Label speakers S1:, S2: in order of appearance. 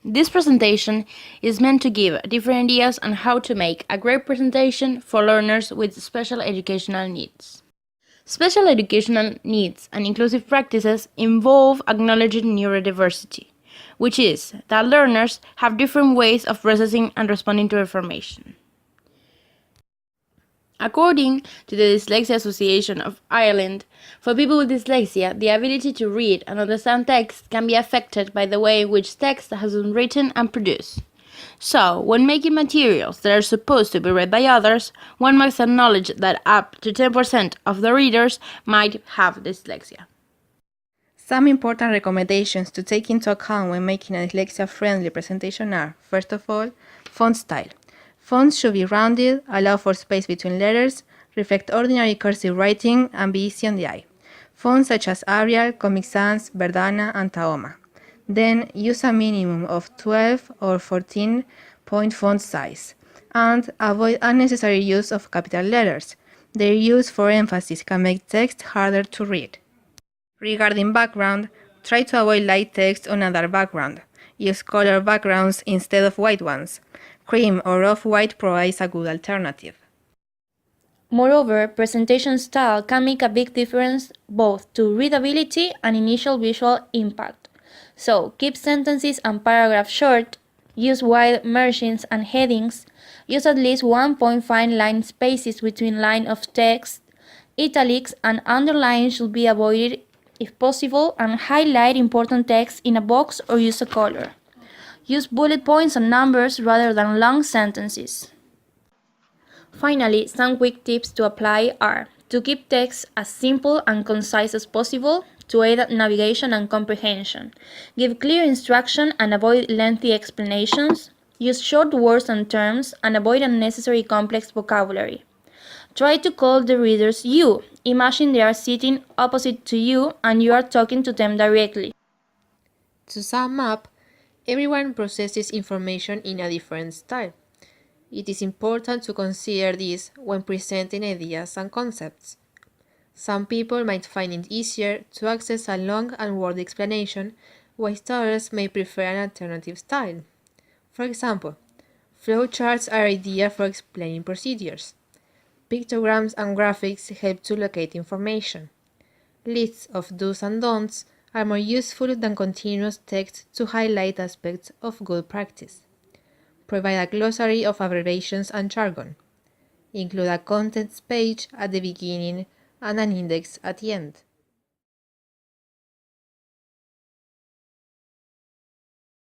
S1: This presentation is meant to give different ideas on how to make a great presentation for learners with special educational needs. Special educational needs and inclusive practices involve acknowledging neurodiversity, which is that learners have different ways of processing and responding to information. According to the Dyslexia Association of Ireland, for people with dyslexia, the ability to read and understand text can be affected by the way in which text has been written and produced. So, when making materials that are supposed to be read by others, one must acknowledge that up to 10% of the readers might have dyslexia.
S2: Some important recommendations to take into account when making a dyslexia-friendly presentation are, first of all, font style. Fonts should be rounded, allow for space between letters, reflect ordinary cursive writing, and be easy on the eye. Fonts such as Abril, Comic Sans, Verdana, and Tahoma. Then use a minimum of 12 or 14-point font size, and avoid unnecessary use of capital letters. Their use for emphasis can make text harder to read. Regarding background, try to avoid light text on a dark background. Use color backgrounds instead of white ones. Cream or off-white provides a good alternative.
S3: Moreover, presentation style can make a big difference both to readability and initial visual impact. So, keep sentences and paragraphs short, use wide margins and headings, use at least 1.5 line spaces between lines of text, italics and underlines should be avoided if possible, and highlight important text in a box or use a color. Use bullet points and numbers rather than long sentences. Finally, some quick tips to apply are to keep text as simple and concise as possible to aid navigation and comprehension. Give clear instruction and avoid lengthy explanations. Use short words and terms and avoid unnecessary complex vocabulary. Try to call the readers you. Imagine they are sitting opposite to you and you are talking to them directly.
S4: To sum up, everyone processes information in a different style. It is important to consider this when presenting ideas and concepts. Some people might find it easier to access a long and wordy explanation, while others may prefer an alternative style. For example, flowcharts are ideal for explaining procedures. Pictograms and graphics help to locate information. Lists of do's and don'ts are more useful than continuous text to highlight aspects of good practice. Provide a glossary of abbreviations and jargon. Include a contents page at the beginning and an index at the end.